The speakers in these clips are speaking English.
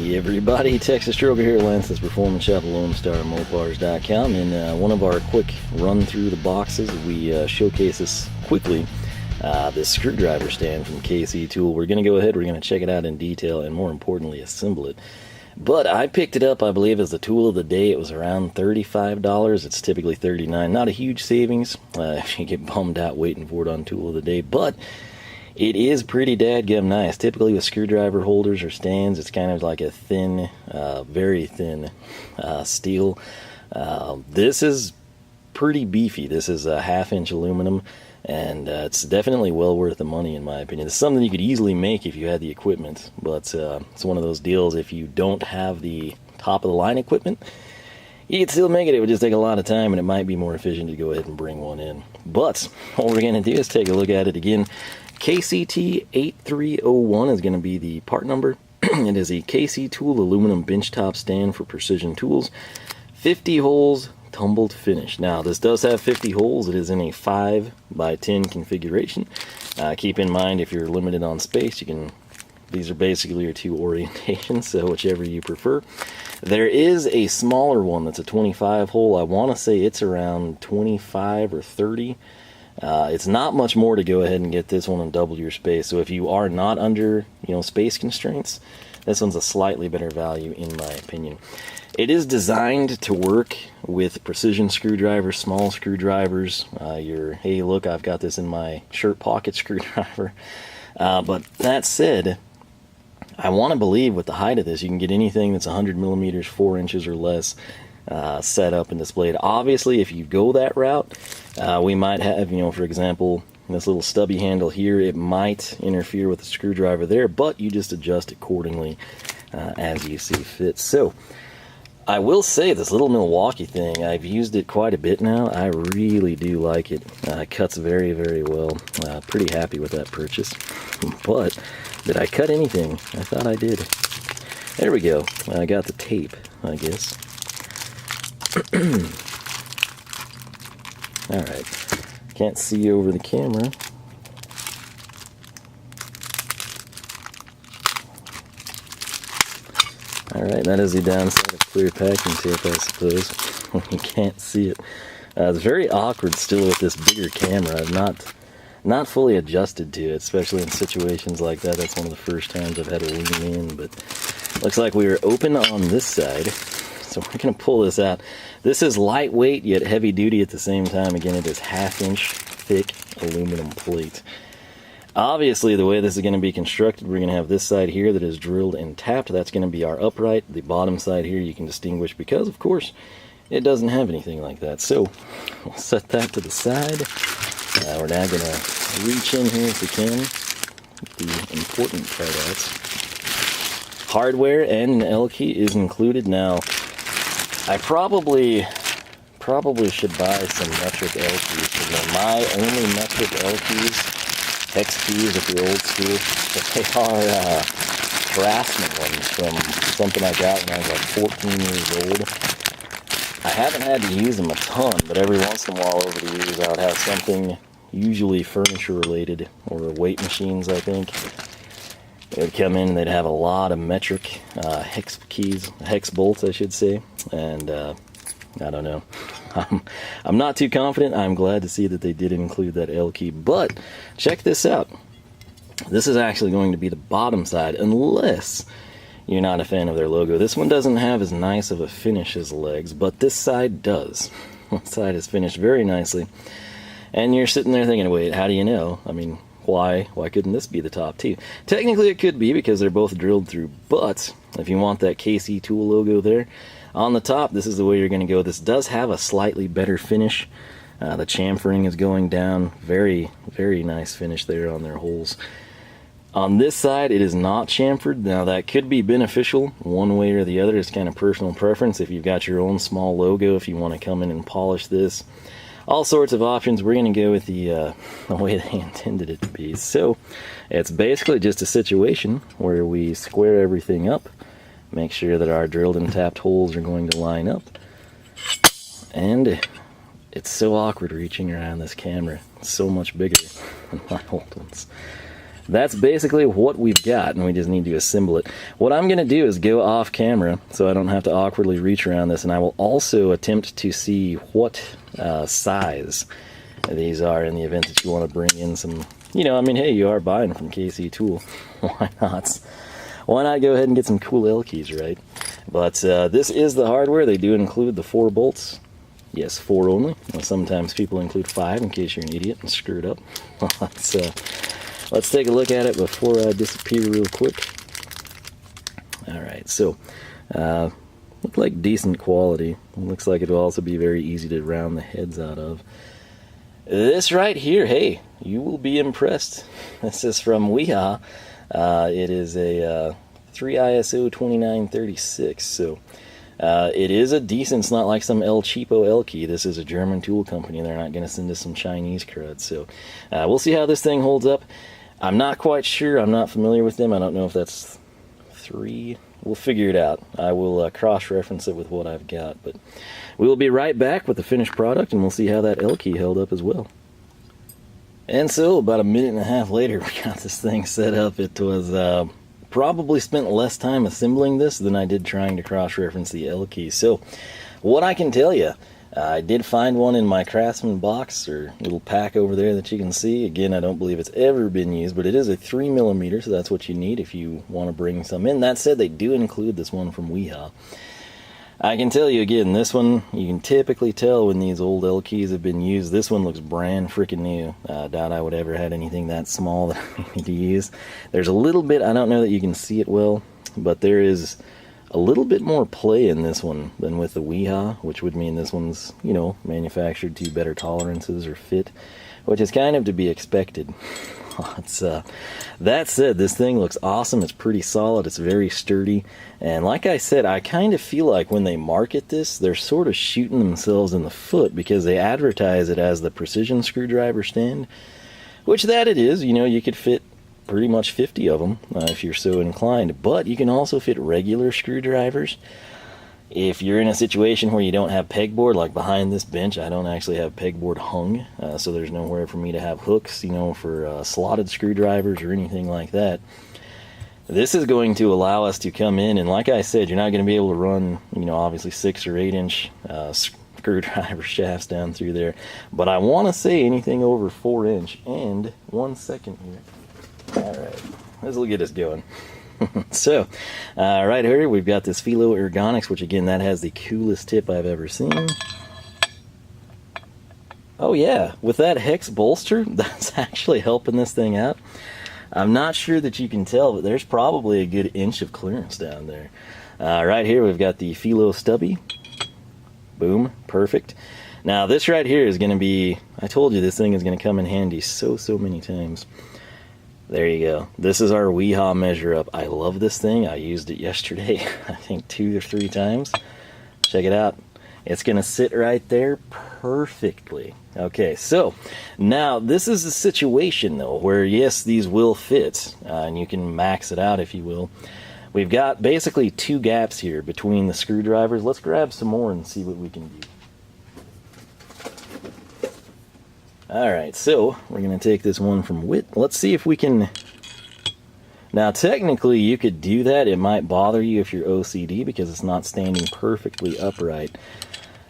Hey everybody, Texas Stroker here, Lance's Performance Shop, LoneStarMopars.com. In one of our quick run through the boxes, we showcase this quickly, this screwdriver stand from KC Tool. We're going to go ahead, we're going to check it out in detail, and more importantly, assemble it. But I picked it up, I believe, as the tool of the day. It was around $35. It's typically $39. Not a huge savings. You get bummed out waiting for it on tool of the day, but it is pretty dadgum nice. Typically with screwdriver holders or stands, it's kind of like a thin, very thin steel. This is pretty beefy. This is a 1/2-inch aluminum, and it's definitely well worth the money in my opinion. It's something you could easily make if you had the equipment, but it's one of those deals. If you don't have the top of the line equipment, you could still make it. It would just take a lot of time, and it might be more efficient to go ahead and bring one in. But what we're going to do is take a look at it again. KCT 8301 is going to be the part number. It is a KC Tool aluminum benchtop stand for precision tools. 50 holes, tumbled finish. Now, this does have 50 holes. It is in a 5x10 configuration. Keep in mind, if you're limited on space, you can. These are basically your two orientations, so whichever you prefer. There is a smaller one that's a 25 hole. I want to say it's around 25 or 30. It's not much more to go ahead and get this one and double your space. So if you are not under, space constraints, this one's a slightly better value in my opinion. It is designed to work with precision screwdrivers, small screwdrivers. Hey, look, I've got this in my shirt pocket screwdriver. But that said, I want to believe with the height of this, you can get anything that's 100 millimeters, 4 inches or less, set up and displayed. Obviously, if you go that route, we might have, for example, this little stubby handle here. It might interfere with the screwdriver there, but you just adjust accordingly as you see fit. So, I will say this little Milwaukee thing, I've used it quite a bit now. I really do like it. It cuts very, very well. Pretty happy with that purchase. But, did I cut anything? I thought I did. There we go. I got the tape, I guess. Alright, can't see over the camera. Alright, that is the downside of clear packing tape, I suppose, when you can't see it. It's very awkward still with this bigger camera. I've not fully adjusted to it, especially in situations like that. That's one of the first times I've had to lean in, but looks like we are open on this side. So we're going to pull this out. This is lightweight yet heavy duty at the same time. Again, it is 1/2-inch thick aluminum plate. Obviously, the way this is going to be constructed, we're going to have this side here that is drilled and tapped. That's going to be our upright. The bottom side here you can distinguish because, of course, it doesn't have anything like that. So we'll set that to the side. We're now going to reach in here if we can. The important part out. Hardware and an L key is included. Now, I probably should buy some metric L keys, because my only metric L keys, hex keys if you're old school, but they are Craftsman ones from something I got when I was like 14 years old. I haven't had to use them a ton, but every once in a while over the years I would have something, usually furniture related, or weight machines I think. They would come in and they'd have a lot of metric hex keys, hex bolts I should say, and I don't know. I'm not too confident. I'm glad to see that they did include that L key, but check this out. This is actually going to be the bottom side, unless you're not a fan of their logo. This one doesn't have as nice of a finish as the legs, but this side does. One side is finished very nicely, and you're sitting there thinking, wait, how do you know? I mean, why couldn't this be the top too? Technically it could be, because they're both drilled through, but if you want that KC Tool logo there on the top, this is the way you're going to go. This does have a slightly better finish. The chamfering is going down. Very, very nice finish there on their holes. On this side, it is not chamfered. Now, that could be beneficial one way or the other. It's kind of personal preference. If you've got your own small logo, if you want to come in and polish this, all sorts of options. We're going to go with the way they intended it to be. So, it's basically just a situation where we square everything up, make sure that our drilled and tapped holes are going to line up, and it's so awkward reaching around this camera. It's so much bigger than my old ones. that's basically what we've got, and we just need to assemble it. What I'm going to do is go off camera so I don't have to awkwardly reach around this, and I will also attempt to see what size these are in the event that you want to bring in some, you know, I mean, hey, you are buying from KC Tool. Why not? Why not go ahead and get some cool L keys, right? But this is the hardware. They do include the 4 bolts. Yes, 4 only. Well, sometimes people include 5 in case you're an idiot and screw it up. Let's take a look at it before I disappear real quick. Alright, so look like decent quality. Looks like it'll also be very easy to round the heads out of. This right here, hey, you will be impressed. This is from Weha. It is a 3ISO 2936, so it is a decent, it's not like some El Cheapo L key. This is a German tool company. They're not going to send us some Chinese crud. So we'll see how this thing holds up. I'm not quite sure. I'm not familiar with them. I don't know if that's 3. We'll figure it out. I will cross-reference it with what I've got. But we will be right back with the finished product, and we'll see how that L key held up as well. And so about a minute and a half later, we got this thing set up. It was probably spent less time assembling this than I did trying to cross-reference the L key. So what I can tell you, I did find one in my Craftsman box or little pack over there that you can see. Again, I don't believe it's ever been used, but it is a 3mm, so that's what you need if you want to bring some in. That said, they do include this one from Weha. I can tell you again, this one, you can typically tell when these old L keys have been used. This one looks brand freaking new. Doubt I would ever had anything that small that I need to use. There's a little bit, I don't know that you can see it well, but there is a little bit more play in this one than with the Weha, which would mean this one's, you know, manufactured to better tolerances or fit, which is kind of to be expected. That said, this thing looks awesome. It's pretty solid. It's very sturdy. And like I said, I kind of feel like when they market this, they're sort of shooting themselves in the foot because they advertise it as the precision screwdriver stand, which that it is. You know, you could fit pretty much 50 of them if you're so inclined, but you can also fit regular screwdrivers. If you're in a situation where you don't have pegboard, like behind this bench, I don't actually have pegboard hung, so there's nowhere for me to have hooks, you know, for slotted screwdrivers or anything like that. This is going to allow us to come in, and like I said, you're not going to be able to run, you know, obviously 6 or 8 inch screwdriver shafts down through there, but I want to say anything over 4 inch. And 1 second here. Alright, this will get us going. So, right here we've got this Philo Ergonics, which again, that has the coolest tip I've ever seen. Oh yeah, with that hex bolster, that's actually helping this thing out. I'm not sure that you can tell, but there's probably a good inch of clearance down there. Right here we've got the Philo Stubby. Boom, perfect. Now this right here is going to be, I told you this thing is going to come in handy so many times. There you go. This is our Weha measure up. I love this thing. I used it yesterday, I think 2 or 3 times. Check it out. It's going to sit right there perfectly. Okay, so now this is a situation though where yes, these will fit, and you can max it out if you will. We've got basically 2 gaps here between the screwdrivers. Let's grab some more and see what we can do. Alright, so we're going to take this one from Wit. Let's see if we can... Now technically you could do that. It might bother you if you're OCD because it's not standing perfectly upright.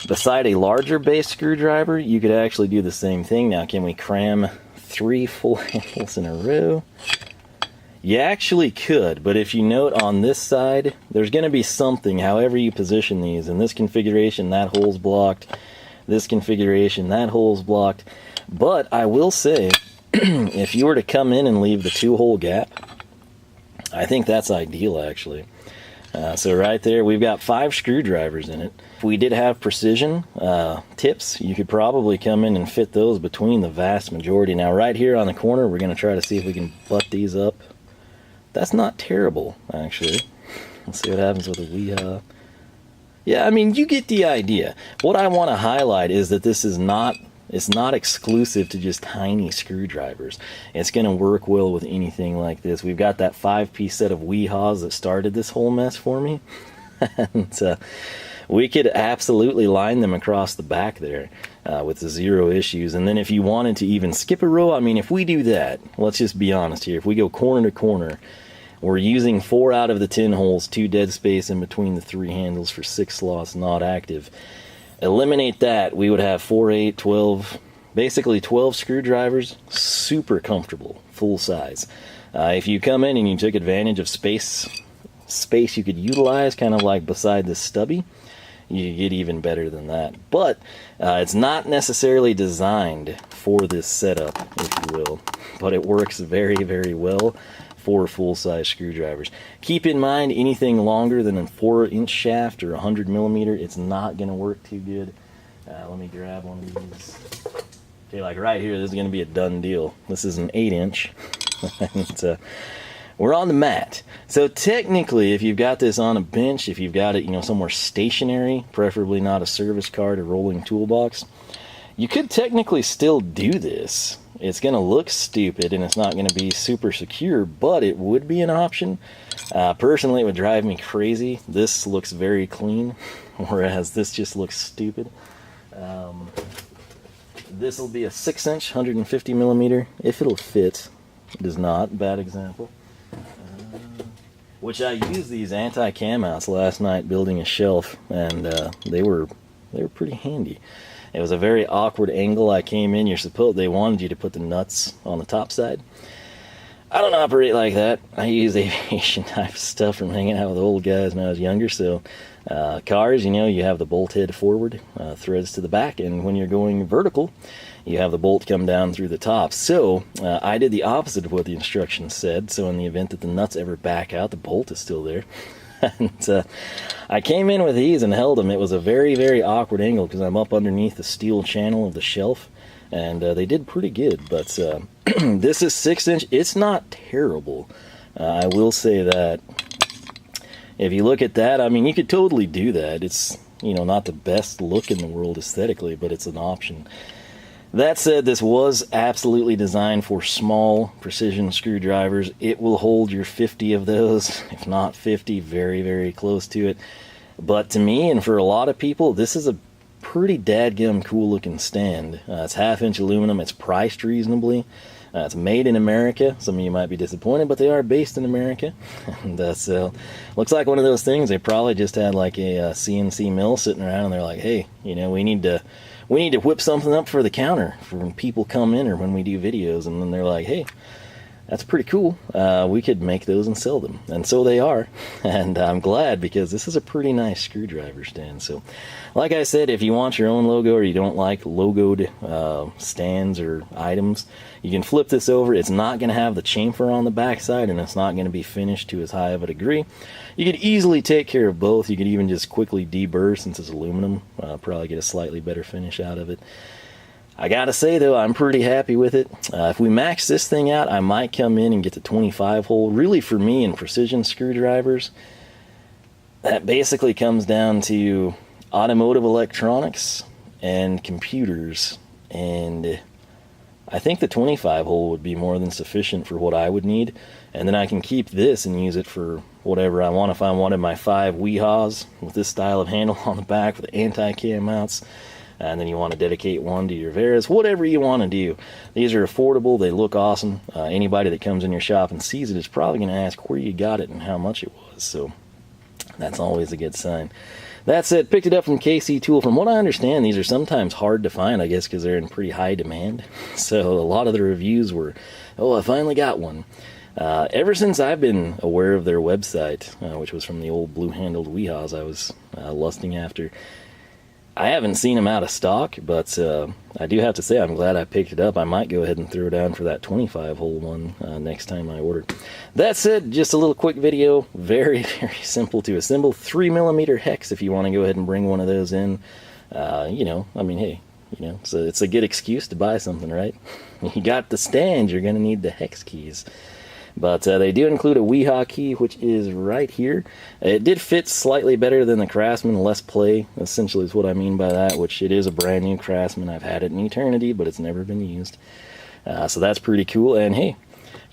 Beside a larger base screwdriver, you could actually do the same thing. Now can we cram 3 full handles in a row? You actually could, but if you note on this side, there's going to be something, however you position these. In this configuration, that hole's blocked. This configuration, that hole's blocked. But I will say, if you were to come in and leave the 2-hole gap, I think that's ideal actually. So right there, we've got 5 screwdrivers in it. If we did have precision tips, you could probably come in and fit those between the vast majority. Now right here on the corner, we're going to try to see if we can butt these up. That's not terrible, actually. Let's see what happens with the Weha. Yeah, I mean, you get the idea. What I want to highlight is that this is not... It's not exclusive to just tiny screwdrivers. It's going to work well with anything like this. We've got that 5-piece set of Wehas that started this whole mess for me. And we could absolutely line them across the back there with zero issues. And then if you wanted to even skip a row, I mean, if we do that, let's just be honest here, if we go corner to corner, we're using 4 out of the 10 holes, 2 dead space in between the 3 handles for 6 slots not active. Eliminate that, we would have 4, 8, 12, basically 12 screwdrivers, super comfortable, full size. If you come in and you took advantage of space you could utilize, kind of like beside this stubby, you get even better than that. But it's not necessarily designed for this setup, if you will, but it works very, very well for full-size screwdrivers. Keep in mind, anything longer than a 4-inch shaft or 100 millimeter, it's not going to work too good. Let me grab one of these. Okay, like right here, this is going to be a done deal. This is an 8-inch. And, we're on the mat. So technically, if you've got this on a bench, if you've got it, somewhere stationary, preferably not a service cart or rolling toolbox, you could technically still do this. It's going to look stupid and it's not going to be super secure, but it would be an option. Personally, it would drive me crazy. This looks very clean, whereas this just looks stupid. This will be a 6-inch, 150 millimeter, if it'll fit. It does not. Bad example. Which I used these anti-cam mounts last night building a shelf, and they were pretty handy. It was a very awkward angle I came in. They wanted you to put the nuts on the top side. I don't operate like that. I use aviation type stuff from hanging out with old guys when I was younger. So cars, you have the bolt head forward, threads to the back, and when you're going vertical, you have the bolt come down through the top. So I did the opposite of what the instructions said. So in the event that the nuts ever back out, the bolt is still there. And I came in with these and held them. It was a very, very awkward angle because I'm up underneath the steel channel of the shelf, and they did pretty good. But this is 6-inch. It's not terrible. I will say that. If you look at that, I mean, you could totally do that. It's, not the best look in the world aesthetically, but it's an option. That said, this was absolutely designed for small precision screwdrivers. It will hold your 50 of those, if not 50, very, very close to it. But to me, and for a lot of people, this is a pretty dadgum cool looking stand. It's 1/2-inch aluminum. It's priced reasonably. It's made in America. Some of you might be disappointed, but they are based in America. And so, looks like one of those things. They probably just had like a CNC mill sitting around, and they're like, hey, we need to whip something up for the counter for when people come in or when we do videos. And then they're like, hey, that's pretty cool. We could make those and sell them. And so they are. And I'm glad, because this is a pretty nice screwdriver stand. So, like I said, if you want your own logo or you don't like logoed stands or items, you can flip this over. It's not going to have the chamfer on the backside, and it's not going to be finished to as high of a degree. You could easily take care of both. You could even just quickly deburr since it's aluminum. Probably get a slightly better finish out of it. I gotta say though, I'm pretty happy with it. If we max this thing out, I might come in and get the 25 hole. Really, for me, in precision screwdrivers, that basically comes down to automotive electronics and computers, and I think the 25 hole would be more than sufficient for what I would need. And then I can keep this and use it for whatever I want. If I wanted my 5 Weehaws with this style of handle on the back with anti-cam mounts, and then you want to dedicate one to your Veras, whatever you want to do. These are affordable. They look awesome. Anybody that comes in your shop and sees it is probably going to ask where you got it and how much it was. So that's always a good sign. That said, picked it up from KC Tool. From what I understand, these are sometimes hard to find, I guess, because they're in pretty high demand. So a lot of the reviews were, oh, I finally got one. Ever since I've been aware of their website, which was from the old blue-handled Weehaws I was lusting after, I haven't seen them out of stock, but I do have to say I'm glad I picked it up. I might go ahead and throw down for that 25-hole one next time I order. That said, just a little quick video. Very, very simple to assemble. 3mm hex if you want to go ahead and bring one of those in. I mean, hey, so it's a good excuse to buy something, right? You got the stand, you're going to need the hex keys. But they do include a Weehaw key, which is right here. It did fit slightly better than the Craftsman, less play, essentially is what I mean by that, which it is a brand new Craftsman. I've had it in eternity, but it's never been used. So that's pretty cool. And hey,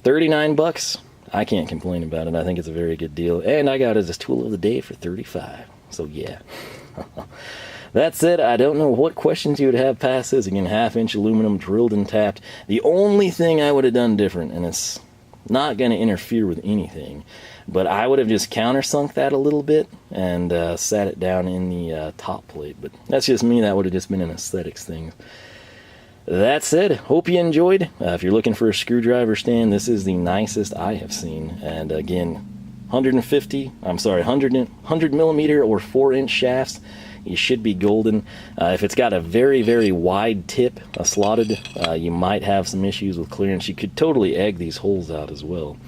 39 bucks. I can't complain about it. I think it's a very good deal. And I got it as tool of the day for 35. So yeah. That said, I don't know what questions you would have past this. Again, 1/2-inch aluminum, drilled and tapped. The only thing I would have done different, and it's not going to interfere with anything, but I would have just countersunk that a little bit and sat it down in the top plate. But that's just me. That would have just been an aesthetics thing. That said, hope you enjoyed. If you're looking for a screwdriver stand, this is the nicest I have seen. And again, 100 millimeter or 4-inch shafts, you should be golden. If it's got a very, very wide tip, a slotted, you might have some issues with clearance. You could totally egg these holes out as well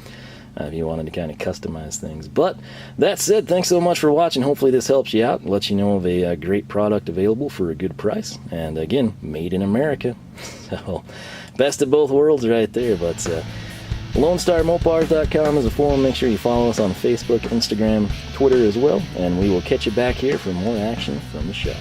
if you wanted to kind of customize things. But that said, thanks so much for watching. Hopefully this helps you out, lets you know of a great product available for a good price. And again, made in America. So best of both worlds right there. But LoneStarMopars.com is a forum. Make sure you follow us on Facebook, Instagram, Twitter as well, and we will catch you back here for more action from the shop.